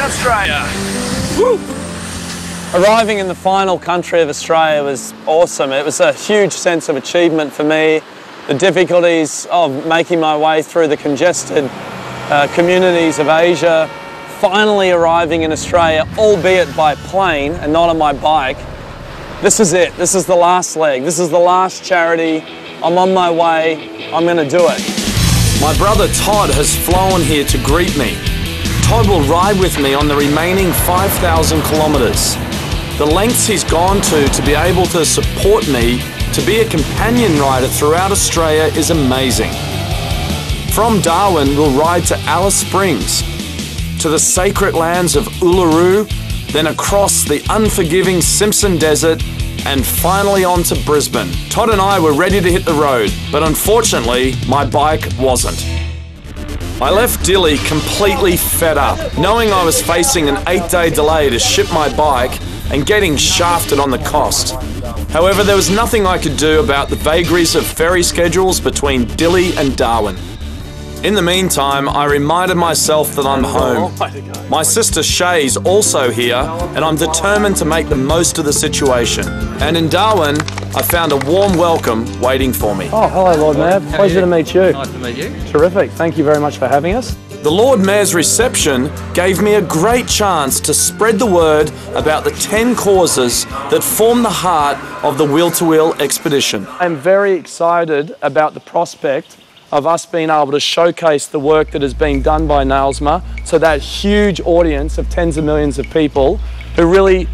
Australia. Woo! Arriving in the final country of Australia was awesome. It was a huge sense of achievement for me. The difficulties of making my way through the congested communities of Asia, finally arriving in Australia, albeit by plane and not on my bike. This is it. This is the last leg. This is the last charity. I'm on my way. I'm going to do it. My brother Todd has flown here to greet me. Todd will ride with me on the remaining 5,000 kilometres. The lengths he's gone to be able to support me to be a companion rider throughout Australia is amazing. From Darwin, we'll ride to Alice Springs, to the sacred lands of Uluru, then across the unforgiving Simpson Desert, and finally on to Brisbane. Todd and I were ready to hit the road, but unfortunately, my bike wasn't. I left Dili completely fed up, knowing I was facing an 8-day delay to ship my bike and getting shafted on the cost. However, there was nothing I could do about the vagaries of ferry schedules between Dili and Darwin. In the meantime, I reminded myself that I'm home. My sister Shay's also here, and I'm determined to make the most of the situation. And in Darwin, I found a warm welcome waiting for me. Oh, hello, Lord Mayor. Pleasure to meet you. Nice to meet you. Terrific. Thank you very much for having us. The Lord Mayor's reception gave me a great chance to spread the word about the 10 causes that form the heart of the Wheel to Wheel expedition. I'm very excited about the prospect of us being able to showcase the work that is being done by NAILSMA to that huge audience of tens of millions of people who really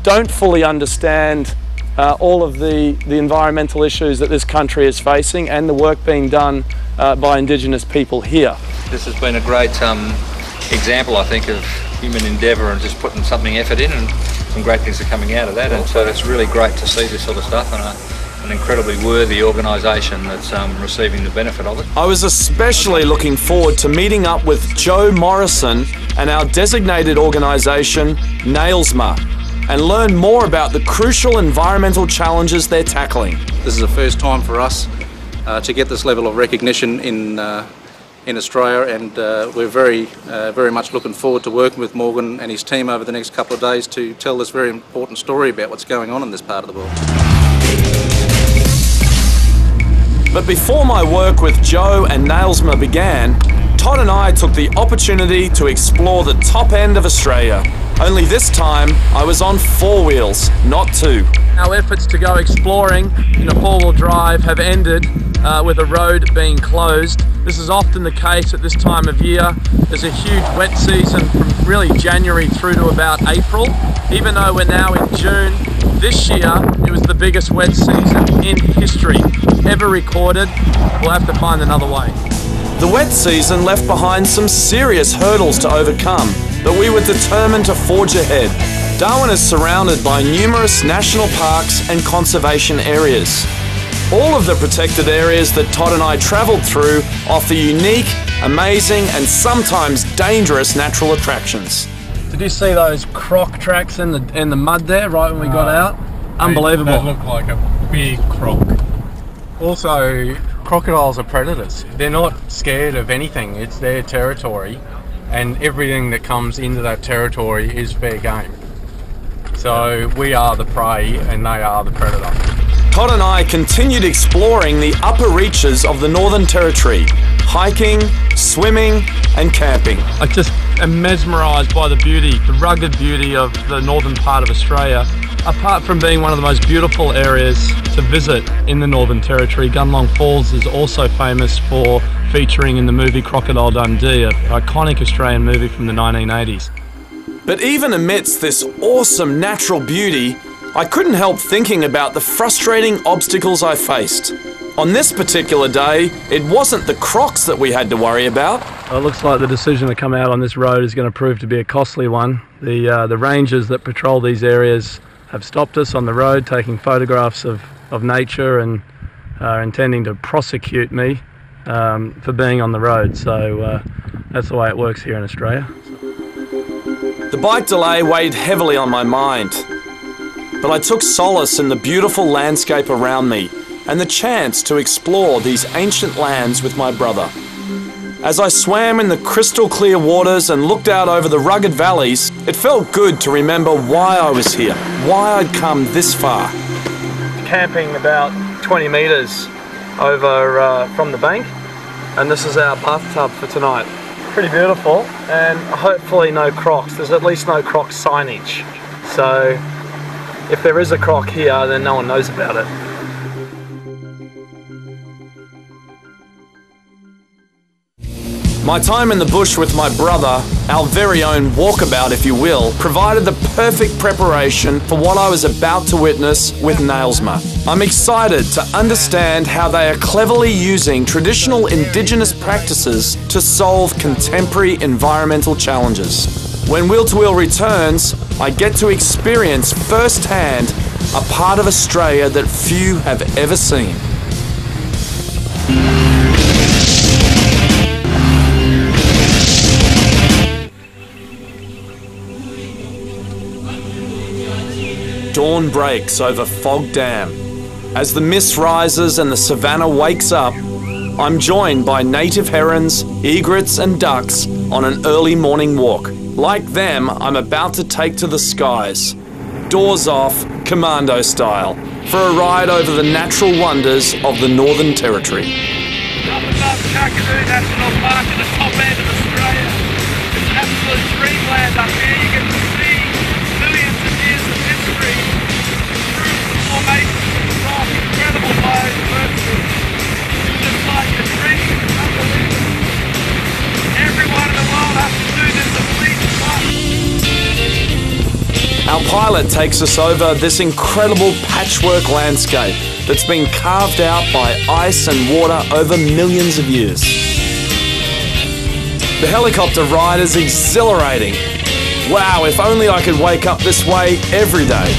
don't fully understand all of the environmental issues that this country is facing and the work being done by Indigenous people here. This has been a great example, I think, of human endeavour and just putting something effort in, and some great things are coming out of that, and so it's really great to see this sort of stuff, and an incredibly worthy organisation that's receiving the benefit of it. I was especially looking forward to meeting up with Joe Morrison and our designated organisation, NAILSMA, and learn more about the crucial environmental challenges they're tackling. This is the first time for us to get this level of recognition in Australia, and we're very much looking forward to working with Morgan and his team over the next couple of days to tell this very important story about what's going on in this part of the world. But before my work with Joe and NAILSMA began, Todd and I took the opportunity to explore the top end of Australia. Only this time, I was on 4 wheels, not 2. Our efforts to go exploring in a 4-wheel drive have ended with a road being closed. This is often the case at this time of year. There's a huge wet season from really January through to about April. Even though we're now in June, this year it was the biggest wet season in history ever recorded. We'll have to find another way. The wet season left behind some serious hurdles to overcome, but we were determined to forge ahead. Darwin is surrounded by numerous national parks and conservation areas. All of the protected areas that Todd and I travelled through offer unique, amazing and sometimes dangerous natural attractions. Did you see those croc tracks in the mud there right when we got out? Unbelievable. That looked like a big croc. Also, crocodiles are predators. They're not scared of anything. It's their territory, and everything that comes into that territory is fair game. So we are the prey and they are the predator. Todd and I continued exploring the upper reaches of the Northern Territory, hiking, swimming and camping. I just am mesmerised by the beauty, the rugged beauty of the northern part of Australia. Apart from being one of the most beautiful areas to visit in the Northern Territory, Gunlong Falls is also famous for featuring in the movie Crocodile Dundee, an iconic Australian movie from the 1980s. But even amidst this awesome natural beauty, I couldn't help thinking about the frustrating obstacles I faced. On this particular day, it wasn't the crocs that we had to worry about. Well, it looks like the decision to come out on this road is going to prove to be a costly one. The rangers that patrol these areas have stopped us on the road, taking photographs of nature, and are intending to prosecute me for being on the road. So that's the way it works here in Australia. The bike delay weighed heavily on my mind, but I took solace in the beautiful landscape around me and the chance to explore these ancient lands with my brother. As I swam in the crystal clear waters and looked out over the rugged valleys, it felt good to remember why I was here, why I'd come this far. Camping about 20 metres over from the bank, and this is our bathtub for tonight. Pretty beautiful, and hopefully no crocs. There's at least no croc signage. So if there is a croc here, then no one knows about it. My time in the bush with my brother, our very own walkabout if you will, provided the perfect preparation for what I was about to witness with Nailsma. I'm excited to understand how they are cleverly using traditional Indigenous practices to solve contemporary environmental challenges. When Wheel to Wheel returns, I get to experience firsthand a part of Australia that few have ever seen. Dawn breaks over Fog Dam. As the mist rises and the savannah wakes up, I'm joined by native herons, egrets and ducks on an early morning walk. Like them, I'm about to take to the skies, doors off, commando style, for a ride over the natural wonders of the Northern Territory. Up above Kakadu National Park at the top end of Australia. It's an absolute dreamland up here. You get to see millions of years of history through the formations of the rock, incredible biodiversity. It's just like a dream. It's unbelievable. Everyone in the world has to do this at least once. Our pilot takes us over this incredible patchwork landscape that's been carved out by ice and water over millions of years. The helicopter ride is exhilarating. Wow, if only I could wake up this way every day.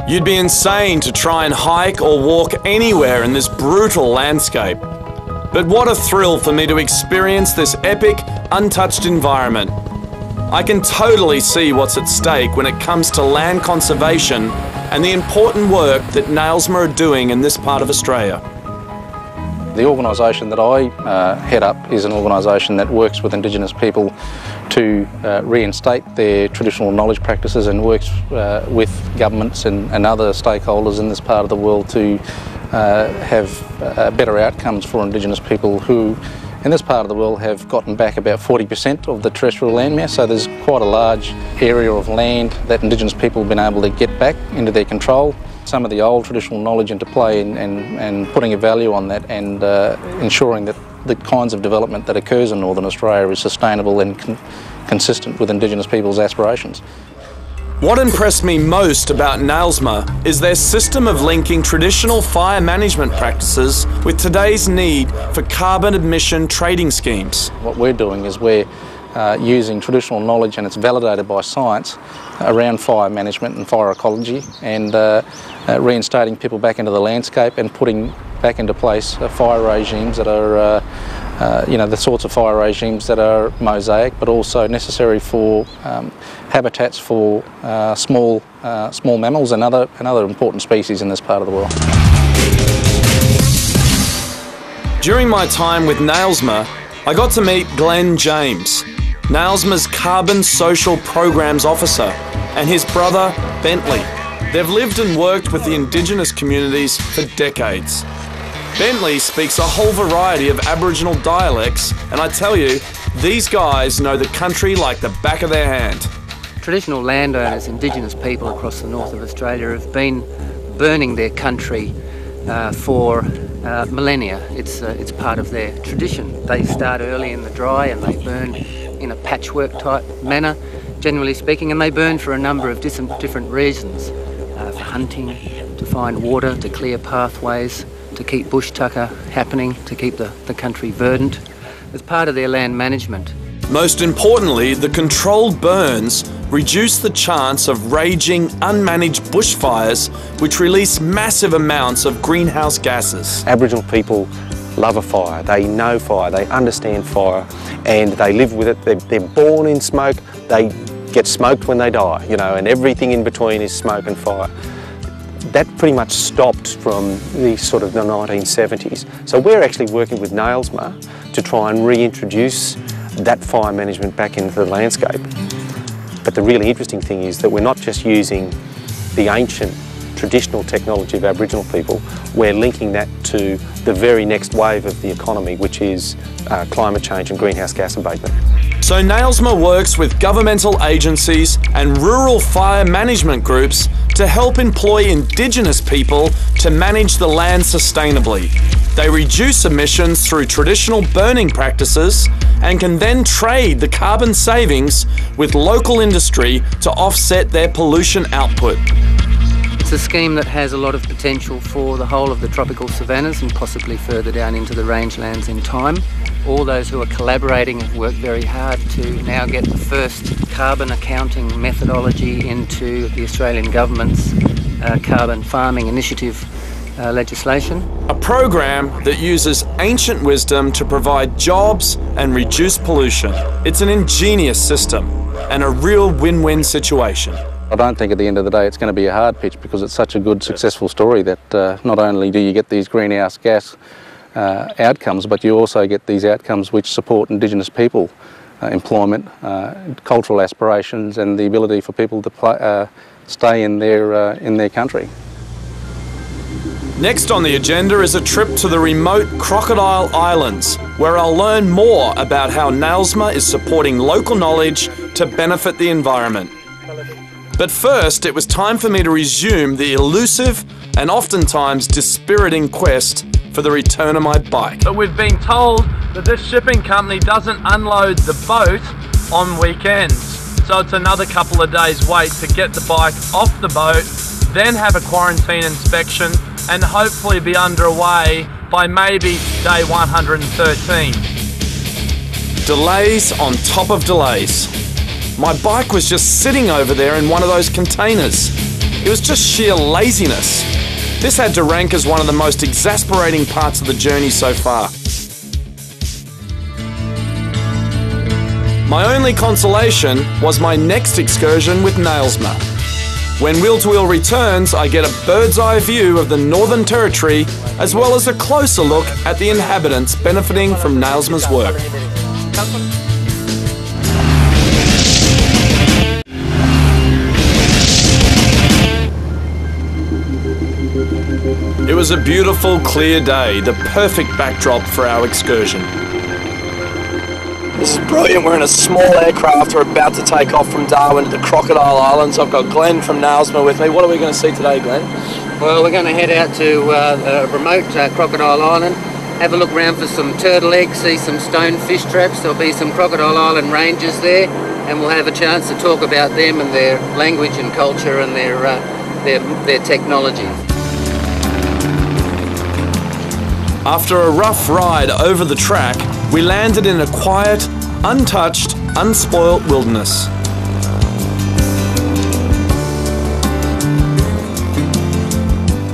You'd be insane to try and hike or walk anywhere in this brutal landscape. But what a thrill for me to experience this epic, untouched environment. I can totally see what's at stake when it comes to land conservation and the important work that Nailsma are doing in this part of Australia. The organisation that I head up is an organisation that works with Indigenous people to reinstate their traditional knowledge practices and works with governments and other stakeholders in this part of the world to have better outcomes for Indigenous people who in this part of the world have gotten back about 40% of the terrestrial landmass, so there's quite a large area of land that Indigenous people have been able to get back into their control. Some of the old traditional knowledge into play and putting a value on that and ensuring that the kinds of development that occurs in Northern Australia is sustainable and consistent with Indigenous people's aspirations. What impressed me most about Nailsma is their system of linking traditional fire management practices with today's need for carbon emission trading schemes. What we're doing is we're using traditional knowledge, and it's validated by science, around fire management and fire ecology, and reinstating people back into the landscape and putting back into place fire regimes that are the sorts of fire regimes that are mosaic but also necessary for habitats for small mammals and other important species in this part of the world. During my time with Nailsma, I got to meet Glenn James, Nailsma's Carbon Social Programs Officer, and his brother Bentley. They've lived and worked with the Indigenous communities for decades. Bentley speaks a whole variety of Aboriginal dialects, and I tell you, these guys know the country like the back of their hand. Traditional landowners, Indigenous people across the north of Australia have been burning their country for millennia. It's part of their tradition. They start early in the dry and they burn in a patchwork type manner, generally speaking, and they burn for a number of different reasons. For hunting, to find water, to clear pathways, to keep bush tucker happening, to keep the country verdant, as part of their land management. Most importantly, the controlled burns reduce the chance of raging, unmanaged bushfires, which release massive amounts of greenhouse gases. Aboriginal people love a fire, they know fire, they understand fire, and they live with it. They're born in smoke, they get smoked when they die, and everything in between is smoke and fire. that pretty much stopped from the sort of the 1970s. So we're actually working with NAILSMA to try and reintroduce that fire management back into the landscape. But the really interesting thing is that we're not just using the ancient traditional technology of Aboriginal people, we're linking that to the very next wave of the economy, which is climate change and greenhouse gas abatement. So NAILSMA works with governmental agencies and rural fire management groups to help employ Indigenous people to manage the land sustainably. They reduce emissions through traditional burning practices and can then trade the carbon savings with local industry to offset their pollution output. It's a scheme that has a lot of potential for the whole of the tropical savannas and possibly further down into the rangelands in time. All those who are collaborating have worked very hard to now get the first carbon accounting methodology into the Australian government's carbon farming initiative legislation. A program that uses ancient wisdom to provide jobs and reduce pollution. It's an ingenious system and a real win-win situation. I don't think at the end of the day it's going to be a hard pitch, because it's such a good, successful story that not only do you get these greenhouse gas outcomes, but you also get these outcomes which support Indigenous people, employment, cultural aspirations, and the ability for people to stay in their country. Next on the agenda is a trip to the remote Crocodile Islands, where I'll learn more about how NAILSMA is supporting local knowledge to benefit the environment. But first, it was time for me to resume the elusive and oftentimes dispiriting quest for the return of my bike. But we've been told that this shipping company doesn't unload the boat on weekends. So it's another couple of days wait to get the bike off the boat, then have a quarantine inspection, and hopefully be underway by maybe day 113. Delays on top of delays. My bike was just sitting over there in one of those containers. It was just sheer laziness. This had to rank as one of the most exasperating parts of the journey so far. My only consolation was my next excursion with NAILSMA. When Wheel to Wheel returns, I get a bird's eye view of the Northern Territory, as well as a closer look at the inhabitants benefiting from NAILSMA's work. It was a beautiful, clear day, the perfect backdrop for our excursion. This is brilliant. We're in a small aircraft. We're about to take off from Darwin to the Crocodile Islands. I've got Glenn from NAILSMA with me. What are we going to see today, Glenn? Well, we're going to head out to a remote Crocodile Island, have a look around for some turtle eggs, see some stone fish traps. There'll be some Crocodile Island rangers there, and we'll have a chance to talk about them and their language and culture and their technology. After a rough ride over the track, we landed in a quiet, untouched, unspoilt wilderness.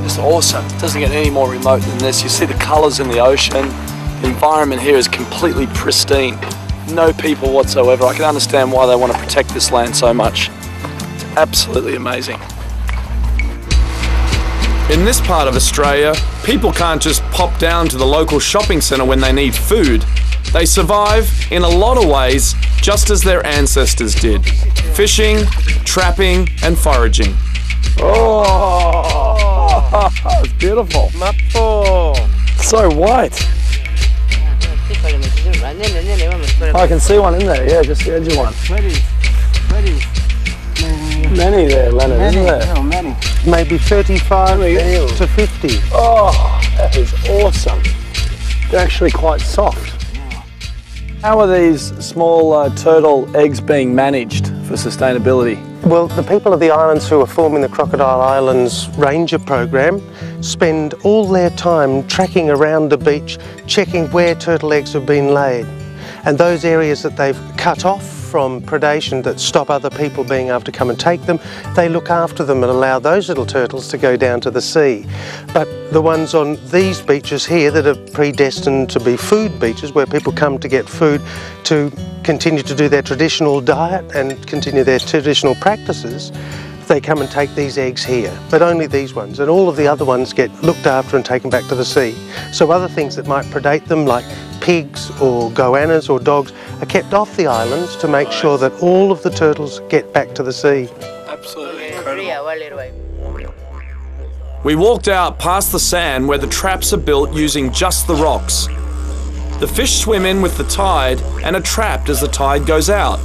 It's awesome. It doesn't get any more remote than this. You see the colours in the ocean. The environment here is completely pristine. No people whatsoever. I can understand why they want to protect this land so much. It's absolutely amazing. In this part of Australia, people can't just pop down to the local shopping centre when they need food. They survive, in a lot of ways, just as their ancestors did. Fishing, trapping and foraging. Oh, it's beautiful. So white. I can see one in there, yeah, just the edge of one. Many there, Leonard, isn't there? Many. Maybe 35 to 50. Oh, that is awesome. They're actually quite soft. How are these small turtle eggs being managed for sustainability? Well, the people of the islands who are forming the Crocodile Islands Ranger program spend all their time tracking around the beach, checking where turtle eggs have been laid. And those areas that they've cut off from predation that stop other people being able to come and take them, they look after them and allow those little turtles to go down to the sea. But the ones on these beaches here that are predestined to be food beaches, where people come to get food to continue to do their traditional diet and continue their traditional practices, they come and take these eggs here, but only these ones, and all of the other ones get looked after and taken back to the sea. So other things that might predate them, like pigs or goannas or dogs, are kept off the islands to make sure that all of the turtles get back to the sea. Absolutely incredible. We walked out past the sand where the traps are built using just the rocks. The fish swim in with the tide and are trapped as the tide goes out.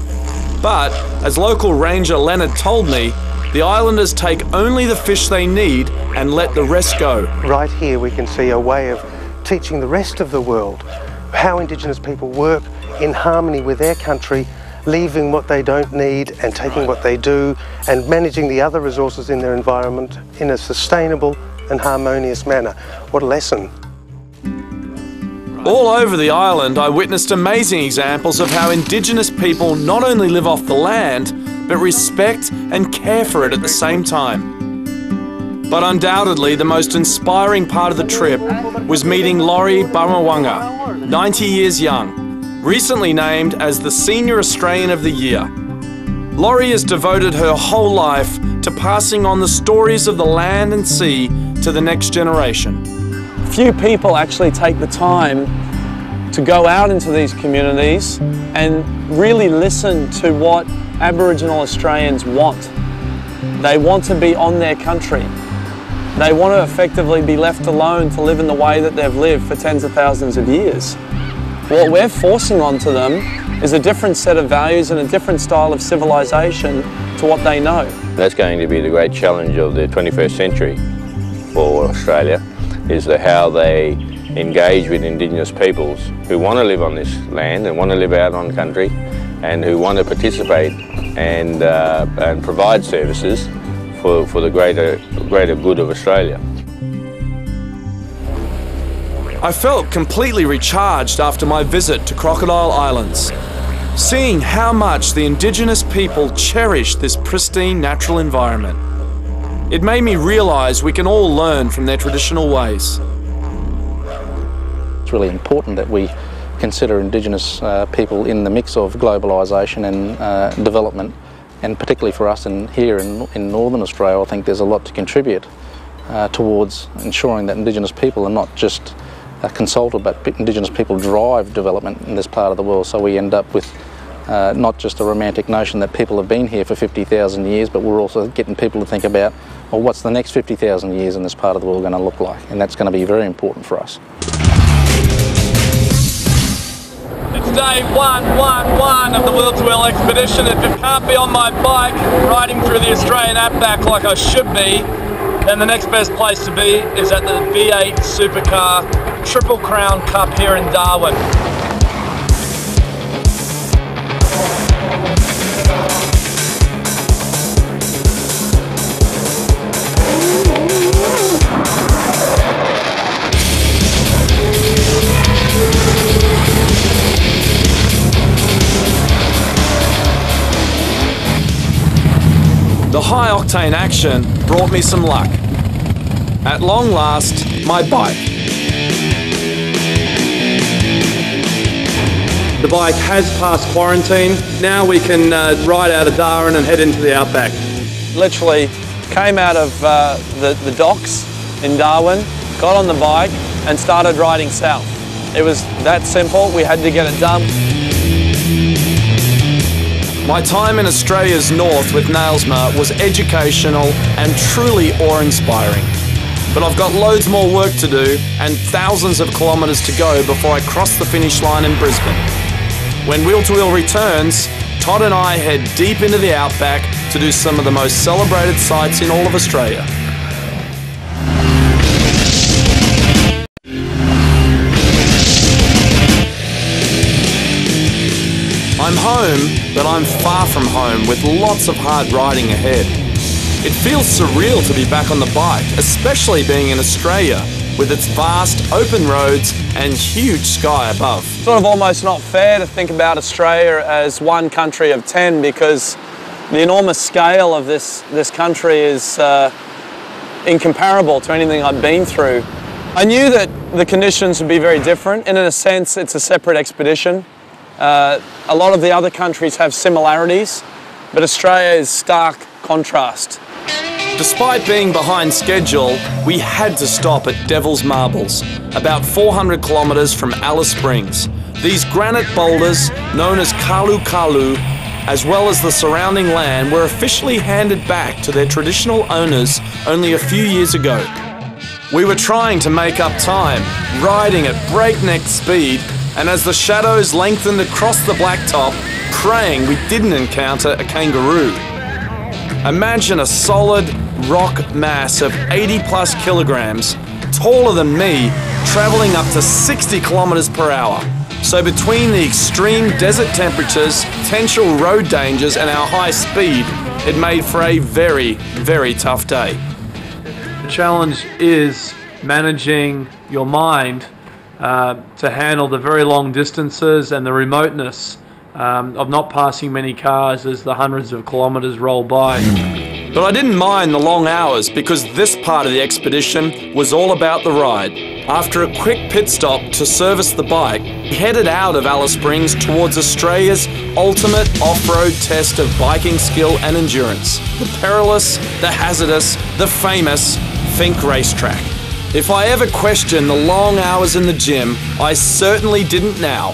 But, as local ranger Leonard told me, the islanders take only the fish they need and let the rest go. Right here we can see a way of teaching the rest of the world how Indigenous people work in harmony with their country, leaving what they don't need and taking what they do, and managing the other resources in their environment in a sustainable and harmonious manner. What a lesson. All over the island, I witnessed amazing examples of how Indigenous people not only live off the land, but respect and care for it at the same time. But undoubtedly, the most inspiring part of the trip was meeting Laurie Barawanga, 90 years young, recently named as the Senior Australian of the Year. Laurie has devoted her whole life to passing on the stories of the land and sea to the next generation. Few people actually take the time to go out into these communities and really listen to what Aboriginal Australians want. They want to be on their country. They want to effectively be left alone to live in the way that they've lived for tens of thousands of years. What we're forcing onto them is a different set of values and a different style of civilization to what they know. That's going to be the great challenge of the 21st century for Australia, is how they engage with Indigenous peoples who want to live on this land and want to live out on country and who want to participate and provide services for the greater good of Australia. I felt completely recharged after my visit to Crocodile Islands, seeing how much the Indigenous people cherish this pristine natural environment. It made me realise we can all learn from their traditional ways. It's really important that we consider Indigenous people in the mix of globalisation and development, and particularly for us here in Northern Australia, I think there's a lot to contribute towards ensuring that Indigenous people are not just consulted, but Indigenous people drive development in this part of the world, so we end up with not just a romantic notion that people have been here for 50,000 years, but we're also getting people to think about, well, what's the next 50,000 years in this part of the world going to look like? And that's going to be very important for us. It's day 111 of the World's Well expedition. If you can't be on my bike riding through the Australian outback like I should be, then the next best place to be is at the V8 Supercar Triple Crown Cup here in Darwin. The high-octane action brought me some luck. At long last, my bike. The bike has passed quarantine. Now we can ride out of Darwin and head into the outback. Literally came out of the docks in Darwin, got on the bike and started riding south. It was that simple, we had to get it done. My time in Australia's north with Nailsma was educational and truly awe-inspiring. But I've got loads more work to do and thousands of kilometres to go before I cross the finish line in Brisbane. When Wheel to Wheel returns, Todd and I head deep into the outback to do some of the most celebrated sites in all of Australia. I'm home, but I'm far from home with lots of hard riding ahead. It feels surreal to be back on the bike, especially being in Australia with its vast open roads and huge sky above. Sort of almost not fair to think about Australia as one country of 10 because the enormous scale of this country is incomparable to anything I've been through. I knew that the conditions would be very different, and in a sense it's a separate expedition. A lot of the other countries have similarities, but Australia is stark contrast. Despite being behind schedule, we had to stop at Devil's Marbles, about 400 kilometres from Alice Springs. These granite boulders, known as Kalu Kalu, as well as the surrounding land, were officially handed back to their traditional owners only a few years ago. We were trying to make up time, riding at breakneck speed, and as the shadows lengthened across the blacktop, praying we didn't encounter a kangaroo. Imagine a solid rock mass of 80 plus kilograms, taller than me, travelling up to 60 kilometres per hour. So between the extreme desert temperatures, potential road dangers and our high speed, it made for a very, very tough day. The challenge is managing your mind to handle the very long distances and the remoteness of not passing many cars as the hundreds of kilometres roll by. But I didn't mind the long hours because this part of the expedition was all about the ride. After a quick pit stop to service the bike, we headed out of Alice Springs towards Australia's ultimate off-road test of biking skill and endurance. The perilous, the hazardous, the famous Finke Racetrack. If I ever questioned the long hours in the gym, I certainly didn't now.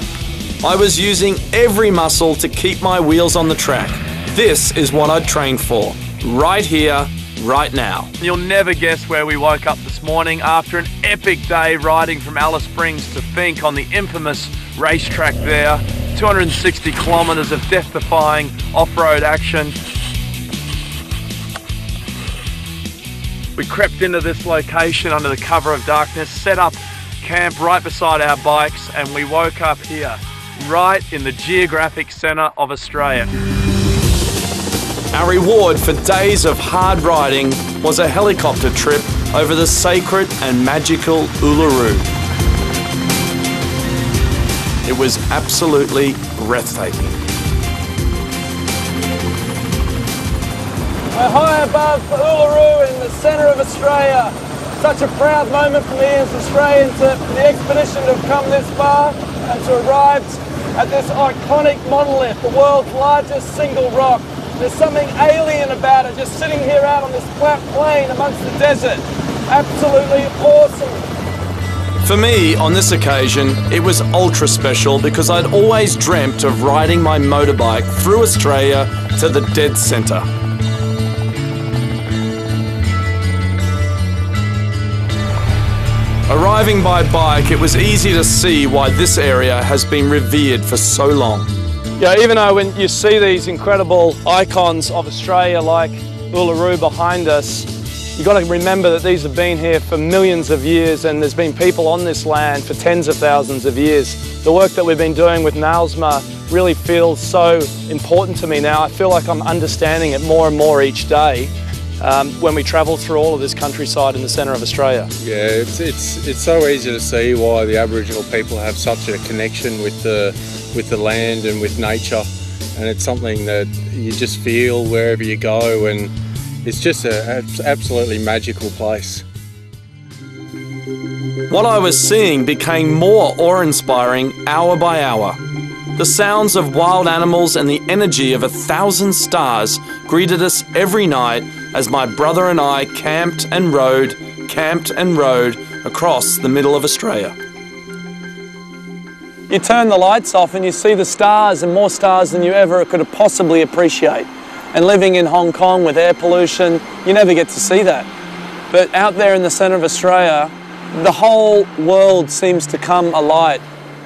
I was using every muscle to keep my wheels on the track. This is what I'd trained for. Right here, right now. You'll never guess where we woke up this morning after an epic day riding from Alice Springs to Finke on the infamous racetrack there. 260 kilometres of death-defying off-road action. We crept into this location under the cover of darkness, set up camp right beside our bikes, and we woke up here, right in the geographic centre of Australia. Our reward for days of hard riding was a helicopter trip over the sacred and magical Uluru. It was absolutely breathtaking. We're high above Uluru in the centre of Australia. Such a proud moment for me as Australian for the expedition to have come this far and to arrive at this iconic monolith, the world's largest single rock. There's something alien about it, just sitting here out on this flat plain amongst the desert. Absolutely awesome. For me, on this occasion, it was ultra special because I'd always dreamt of riding my motorbike through Australia to the dead centre. Arriving by bike, it was easy to see why this area has been revered for so long. Yeah, even though when you see these incredible icons of Australia like Uluru behind us, you've got to remember that these have been here for millions of years and there's been people on this land for tens of thousands of years. The work that we've been doing with NAILSMA really feels so important to me now. I feel like I'm understanding it more and more each day when we travel through all of this countryside in the centre of Australia. Yeah, it's so easy to see why the Aboriginal people have such a connection with the land and with nature, and it's something that you just feel wherever you go, and it's just an absolutely magical place. What I was seeing became more awe-inspiring hour by hour. The sounds of wild animals and the energy of 1,000 stars greeted us every night as my brother and I camped and rode across the middle of Australia. You turn the lights off and you see the stars, and more stars than you ever could have possibly appreciate. And living in Hong Kong with air pollution, you never get to see that. But out there in the centre of Australia, the whole world seems to come alight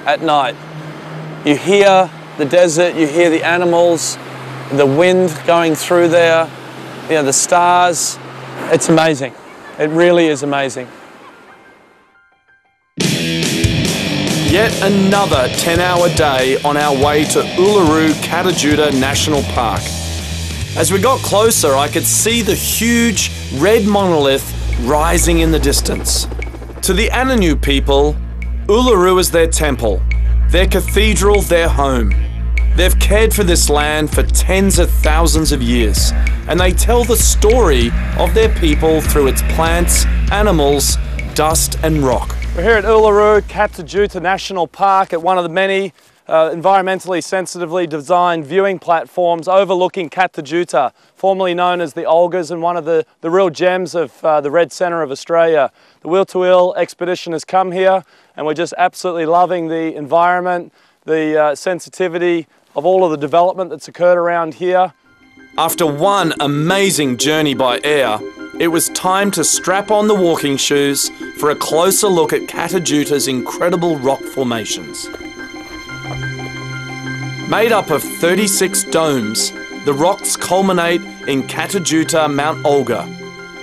at night. You hear the desert, you hear the animals, the wind going through there, you know, the stars. It's amazing. It really is amazing. Yet another 10-hour day on our way to Uluru Kata Tjuta National Park. As we got closer, I could see the huge red monolith rising in the distance. To the Anangu people, Uluru is their temple, their cathedral, their home. They've cared for this land for tens of thousands of years, and they tell the story of their people through its plants, animals, dust and rock. We're here at Uluru Kata Tjuta National Park at one of the many environmentally sensitively designed viewing platforms overlooking Kata Tjuta, formerly known as the Olgas, and one of the real gems of the Red Centre of Australia. The Wheel to Wheel expedition has come here, and we're just absolutely loving the environment, the sensitivity of all of the development that's occurred around here. After one amazing journey by air, it was time to strap on the walking shoes for a closer look at Kata Tjuta's incredible rock formations. Made up of 36 domes, the rocks culminate in Kata Tjuta Mount Olga,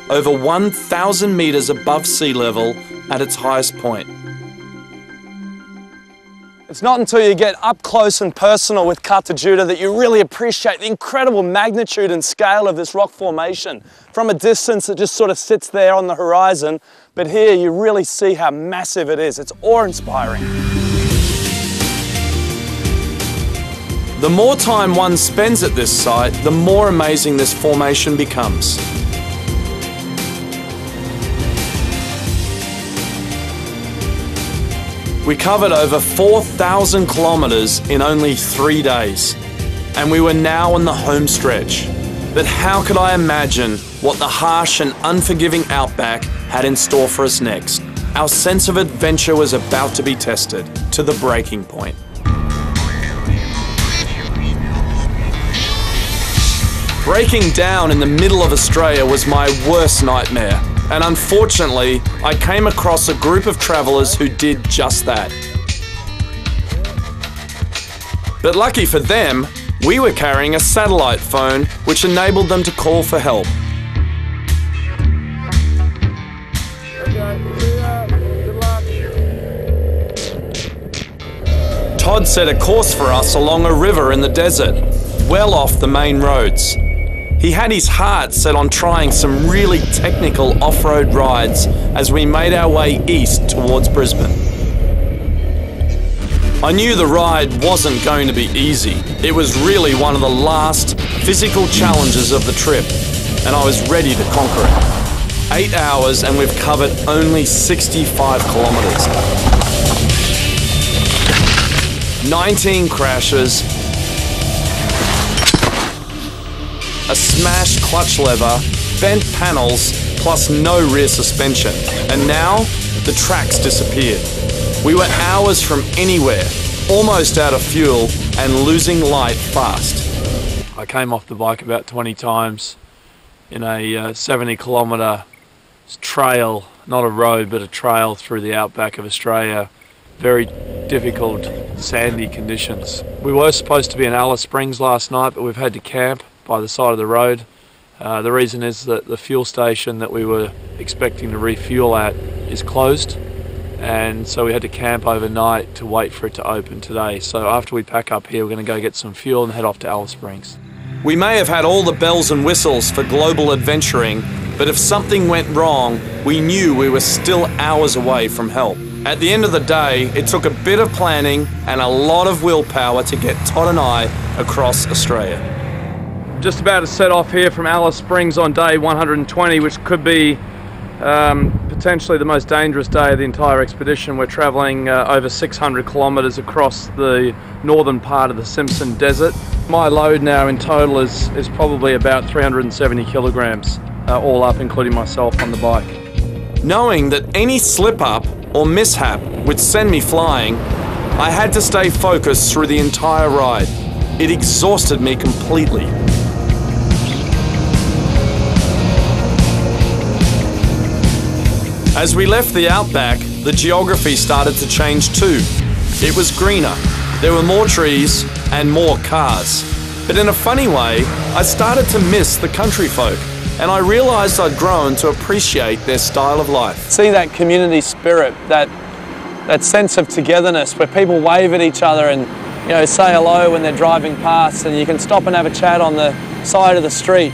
over 1,000 metres above sea level at its highest point. It's not until you get up close and personal with Kata Tjuta that you really appreciate the incredible magnitude and scale of this rock formation. From a distance, it just sort of sits there on the horizon, but here you really see how massive it is. It's awe-inspiring. The more time one spends at this site, the more amazing this formation becomes. We covered over 4,000 kilometres in only 3 days, and we were now on the home stretch. But how could I imagine what the harsh and unforgiving outback had in store for us next? Our sense of adventure was about to be tested to the breaking point. Breaking down in the middle of Australia was my worst nightmare. And unfortunately, I came across a group of travellers who did just that. But lucky for them, we were carrying a satellite phone which enabled them to call for help. Todd set a course for us along a river in the desert, well off the main roads. He had his heart set on trying some really technical off-road rides as we made our way east towards Brisbane. I knew the ride wasn't going to be easy. It was really one of the last physical challenges of the trip, and I was ready to conquer it. 8 hours and we've covered only 65 kilometres. 19 crashes, a smashed clutch lever, bent panels, plus no rear suspension. And now, the tracks disappeared. We were hours from anywhere, almost out of fuel, and losing light fast. I came off the bike about 20 times in a 70 kilometre trail, not a road, but a trail through the outback of Australia. Very difficult, sandy conditions. We were supposed to be in Alice Springs last night, but we've had to camp by the side of the road. The reason is that the fuel station that we were expecting to refuel at is closed, and so we had to camp overnight to wait for it to open today. So after we pack up here, we're going to go get some fuel and head off to Alice Springs. We may have had all the bells and whistles for global adventuring, but if something went wrong, we knew we were still hours away from help. At the end of the day, it took a bit of planning and a lot of willpower to get Todd and I across Australia. Just about to set off here from Alice Springs on day 120, which could be potentially the most dangerous day of the entire expedition. We're travelling over 600 kilometres across the northern part of the Simpson Desert. My load now in total is probably about 370 kilograms, all up, including myself on the bike. Knowing that any slip-up or mishap would send me flying, I had to stay focused through the entire ride. It exhausted me completely. As we left the outback, the geography started to change too. It was greener, there were more trees and more cars. But in a funny way, I started to miss the country folk, and I realised I'd grown to appreciate their style of life. See that community spirit, that sense of togetherness where people wave at each other and say hello when they're driving past, and you can stop and have a chat on the side of the street.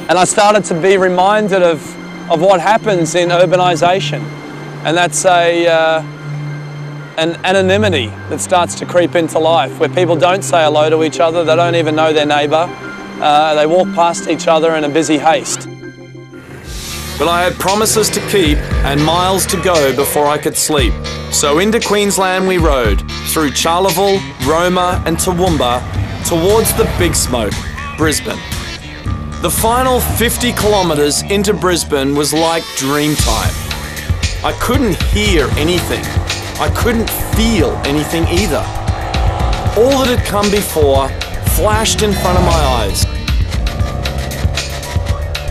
And I started to be reminded of what happens in urbanisation, and that's an anonymity that starts to creep into life, where people don't say hello to each other, they don't even know their neighbour, they walk past each other in a busy haste. but I had promises to keep and miles to go before I could sleep. So into Queensland we rode, through Charleville, Roma and Toowoomba, towards the Big Smoke, Brisbane. The final 50 kilometres into Brisbane was like dream time. I couldn't hear anything. I couldn't feel anything either. All that had come before flashed in front of my eyes.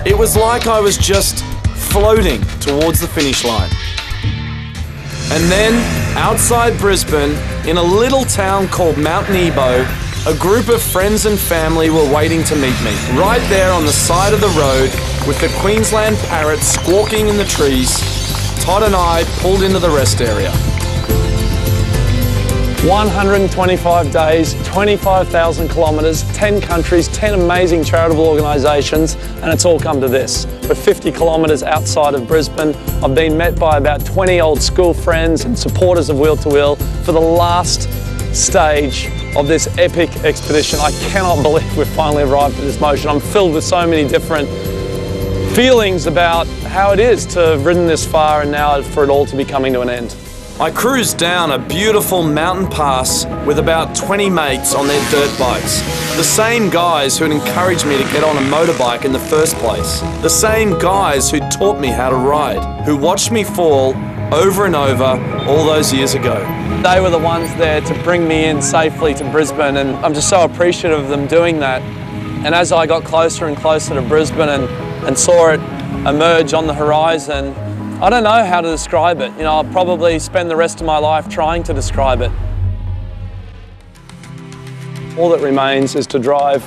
It was like I was just floating towards the finish line. And then, outside Brisbane, in a little town called Mount Nebo, a group of friends and family were waiting to meet me, right there on the side of the road, with the Queensland parrots squawking in the trees. Todd and I pulled into the rest area. 125 days, 25,000 kilometres, 10 countries, 10 amazing charitable organisations, and it's all come to this. We're 50 kilometres outside of Brisbane. I've been met by about 20 old school friends and supporters of Wheel to Wheel for the last stage of this epic expedition. I cannot believe we've finally arrived at this motion. I'm filled with so many different feelings about how it is to have ridden this far and now for it all to be coming to an end. I cruised down a beautiful mountain pass with about 20 mates on their dirt bikes. The same guys who had encouraged me to get on a motorbike in the first place. The same guys who taught me how to ride, who watched me fall over and over all those years ago. They were the ones there to bring me in safely to Brisbane, and I'm just so appreciative of them doing that. And as I got closer and closer to Brisbane and saw it emerge on the horizon, I don't know how to describe it. You know, I'll probably spend the rest of my life trying to describe it. All that remains is to drive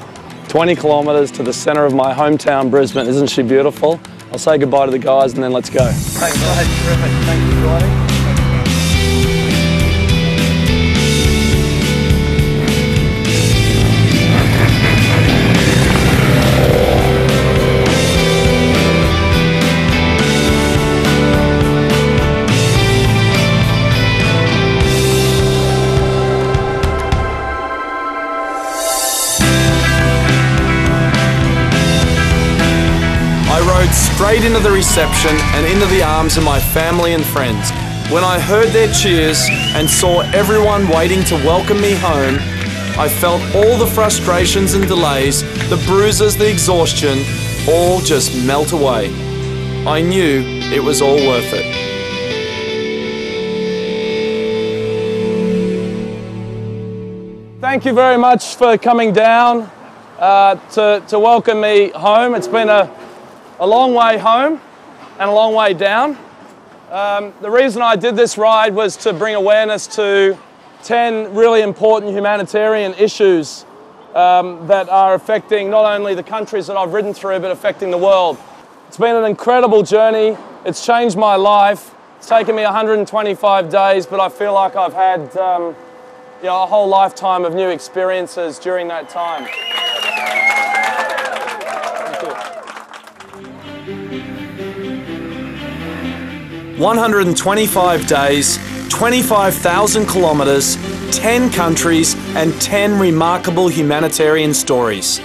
20 kilometres to the centre of my hometown, Brisbane. Isn't she beautiful? I'll say goodbye to the guys and then let's go. Thanks, mate. Terrific. Thank you, Dwight. Straight into the reception and into the arms of my family and friends. When I heard their cheers and saw everyone waiting to welcome me home, I felt all the frustrations and delays, the bruises, the exhaustion, all just melt away. I knew it was all worth it. Thank you very much for coming down to welcome me home. It's been a long way home and a long way down. The reason I did this ride was to bring awareness to 10 really important humanitarian issues that are affecting not only the countries that I've ridden through, but affecting the world. It's been an incredible journey. It's changed my life. It's taken me 125 days, but I feel like I've had you know, a whole lifetime of new experiences during that time. 125 days, 25,000 kilometres, 10 countries and 10 remarkable humanitarian stories.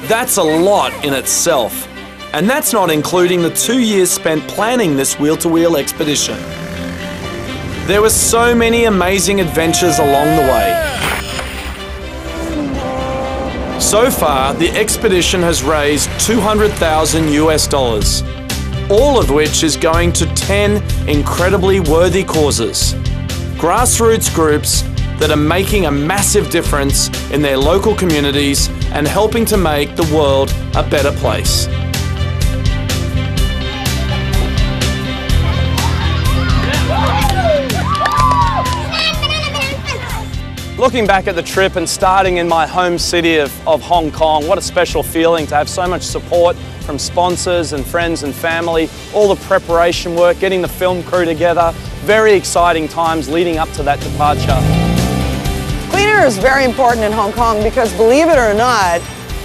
That's a lot in itself. And that's not including the 2 years spent planning this wheel-to-wheel expedition. There were so many amazing adventures along the way. So far, the expedition has raised $200,000 US, all of which is going to 10 incredibly worthy causes. Grassroots groups that are making a massive difference in their local communities and helping to make the world a better place. Looking back at the trip and starting in my home city of Hong Kong, what a special feeling to have so much support from sponsors and friends and family, all the preparation work, getting the film crew together, very exciting times leading up to that departure. Clean air is very important in Hong Kong because, believe it or not,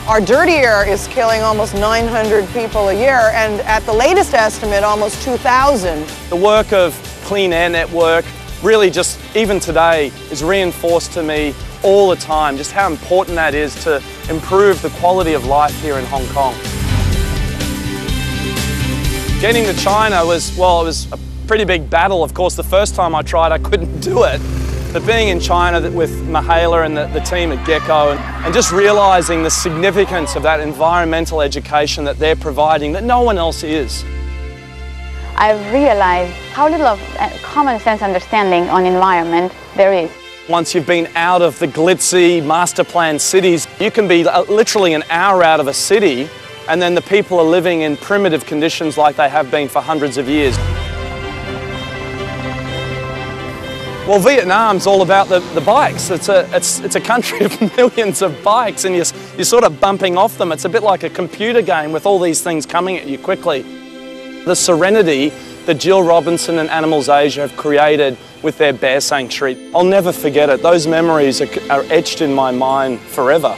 our dirty air is killing almost 900 people a year, and at the latest estimate, almost 2,000. The work of Clean Air Network really just, even today, is reinforced to me all the time, just how important that is to improve the quality of life here in Hong Kong. Getting to China was, well, it was a pretty big battle. Of course, the first time I tried, I couldn't do it. But being in China with Mihaela and the team at Gecko and just realising the significance of that environmental education that they're providing that no one else is. I realized how little of common sense understanding on environment there is. Once you've been out of the glitzy master plan cities, you can be literally an hour out of a city and then the people are living in primitive conditions like they have been for hundreds of years. Well, Vietnam's all about the bikes. It's a country of millions of bikes and you're sort of bumping off them. It's a bit like a computer game with all these things coming at you quickly. The serenity that Jill Robinson and Animals Asia have created with their bear sanctuary, I'll never forget it. Those memories are etched in my mind forever.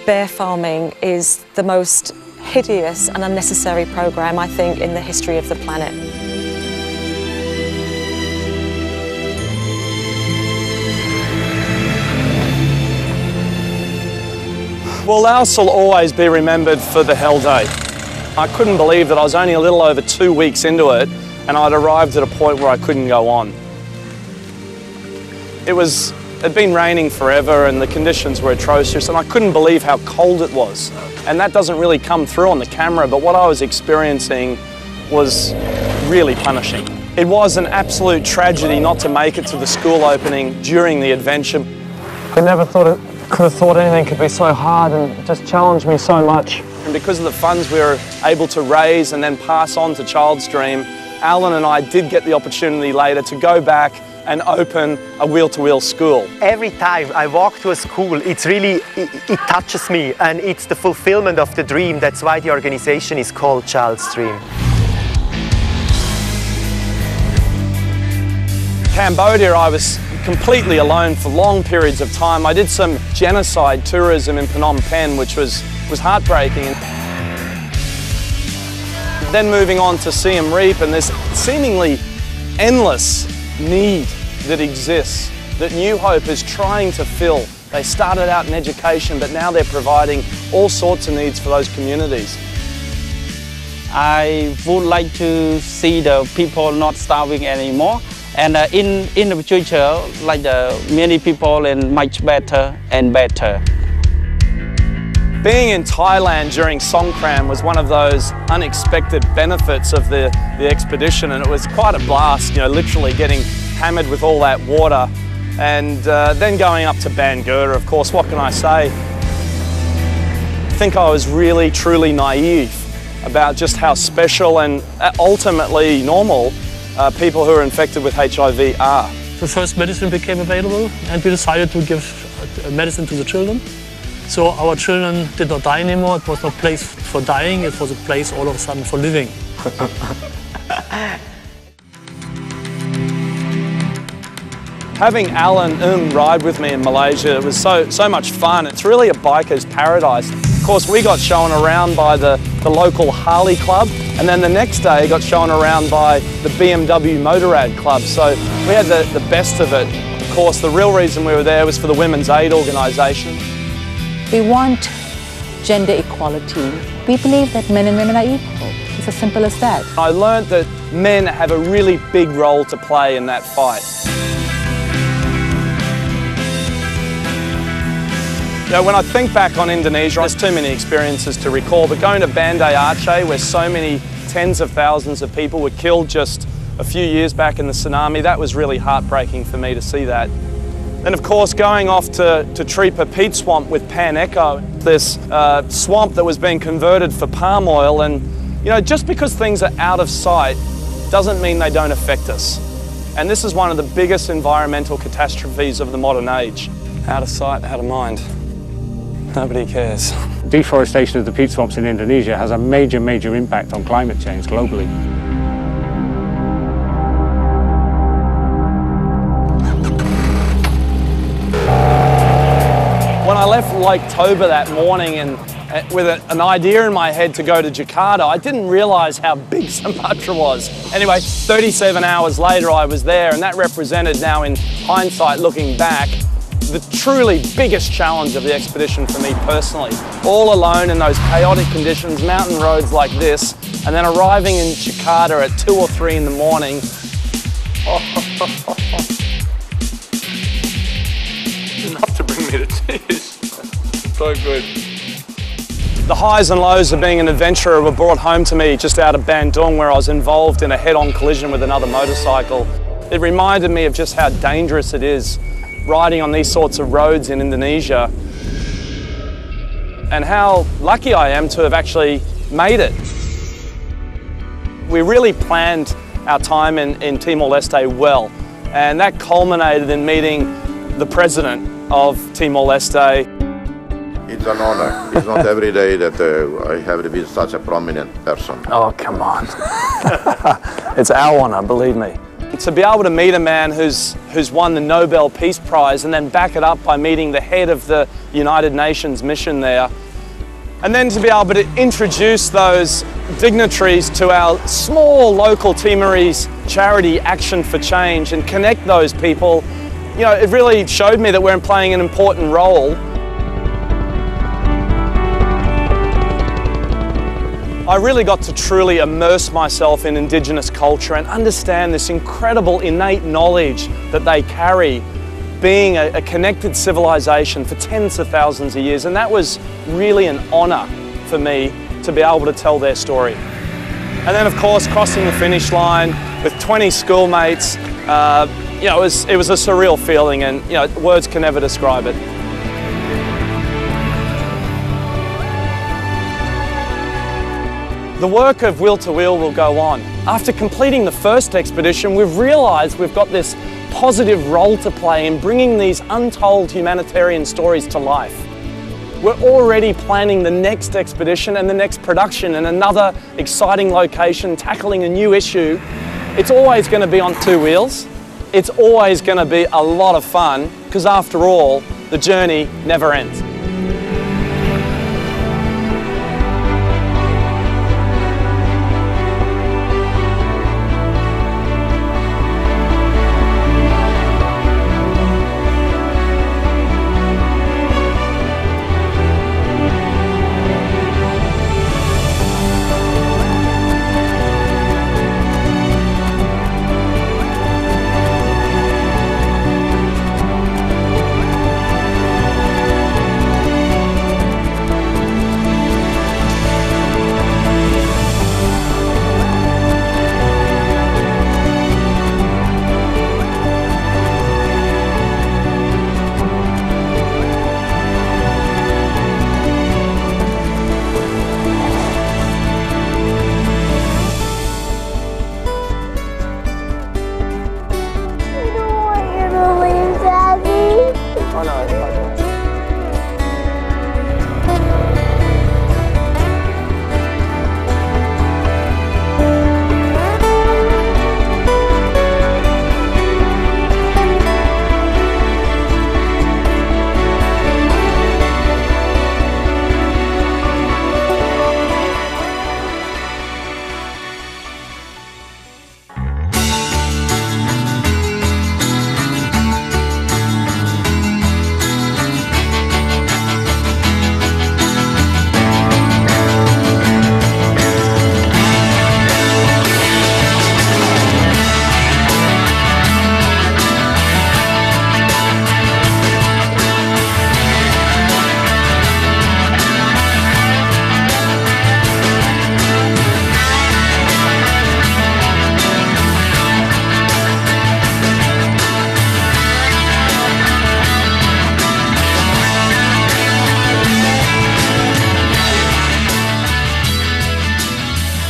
Bear farming is the most hideous and unnecessary program, I think, in the history of the planet. Well, Laos will always be remembered for the Hell Day. I couldn't believe that I was only a little over 2 weeks into it and I'd arrived at a point where I couldn't go on. It'd been raining forever and the conditions were atrocious and I couldn't believe how cold it was. And that doesn't really come through on the camera, but what I was experiencing was really punishing. It was an absolute tragedy not to make it to the school opening during the adventure. I never could have thought anything could be so hard and just challenged me so much. And because of the funds we were able to raise and then pass on to Child's Dream, Alan and I did get the opportunity later to go back and open a wheel-to-wheel school. Every time I walk to a school, it touches me and it's the fulfillment of the dream. That's why the organization is called Child's Dream. Cambodia, I was completely alone for long periods of time. I did some genocide tourism in Phnom Penh, which was heartbreaking. Then moving on to Siem Reap and this seemingly endless need that exists that New Hope is trying to fill. They started out in education, but now they're providing all sorts of needs for those communities. I would like to see the people not starving anymore. And in the future, like many people and much better and better. Being in Thailand during Songkran was one of those unexpected benefits of the expedition, and it was quite a blast, you know, literally getting hammered with all that water. And then going up to Bangura, of course, what can I say? I think I was really, truly naive about just how special and ultimately normal people who are infected with HIV are. The first medicine became available and we decided to give medicine to the children. So our children did not die anymore. It was no place for dying, it was a place all of a sudden for living. Having Alan ride with me in Malaysia, it was so much fun. It's really a biker's paradise. Of course, we got shown around by the local Harley Club, and then the next day got shown around by the BMW Motorrad Club. So we had the best of it. Of course, the real reason we were there was for the Women's Aid Organisation. We want gender equality. We believe that men and women are equal. It's as simple as that. I learned that men have a really big role to play in that fight. You know, when I think back on Indonesia, there's too many experiences to recall, but going to Banda Aceh, where so many tens of thousands of people were killed just a few years back in the tsunami, that was really heartbreaking for me to see that. Then of course going off to Tripa Peat Swamp with Pan Echo, this swamp that was being converted for palm oil, and you know, just because things are out of sight doesn't mean they don't affect us. And this is one of the biggest environmental catastrophes of the modern age. Out of sight, out of mind. Nobody cares. Deforestation of the peat swamps in Indonesia has a major, major impact on climate change globally. When I left Lake Toba that morning and with an idea in my head to go to Jakarta, I didn't realise how big Sumatra was. Anyway, 37 hours later I was there, and that represented now in hindsight looking back the truly biggest challenge of the expedition for me personally. All alone in those chaotic conditions, mountain roads like this, and then arriving in Jakarta at 2 or 3 in the morning. Enough to bring me to tears. So good. The highs and lows of being an adventurer were brought home to me just out of Bandung, where I was involved in a head-on collision with another motorcycle. It reminded me of just how dangerous it is riding on these sorts of roads in Indonesia, and how lucky I am to have actually made it. We really planned our time in Timor-Leste well, and that culminated in meeting the president of Timor-Leste. It's an honor. It's not every day that I have to be such a prominent person. Oh, come on. It's our honor, believe me. To be able to meet a man who's won the Nobel Peace Prize and then back it up by meeting the head of the United Nations mission there, and then to be able to introduce those dignitaries to our small local Timorese charity Action for Change and connect those people, you know, it really showed me that we're playing an important role. I really got to truly immerse myself in Indigenous culture and understand this incredible innate knowledge that they carry, being a connected civilization for tens of thousands of years, and that was really an honour for me to be able to tell their story. And then of course crossing the finish line with 20 schoolmates, you know, it was a surreal feeling, and you know, words can never describe it. The work of Wheel to Wheel will go on. After completing the first expedition, we've realised we've got this positive role to play in bringing these untold humanitarian stories to life. We're already planning the next expedition and the next production in another exciting location, tackling a new issue. It's always going to be on 2 wheels. It's always going to be a lot of fun, because after all, the journey never ends.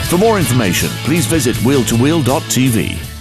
For more information, please visit wheel2wheel.tv.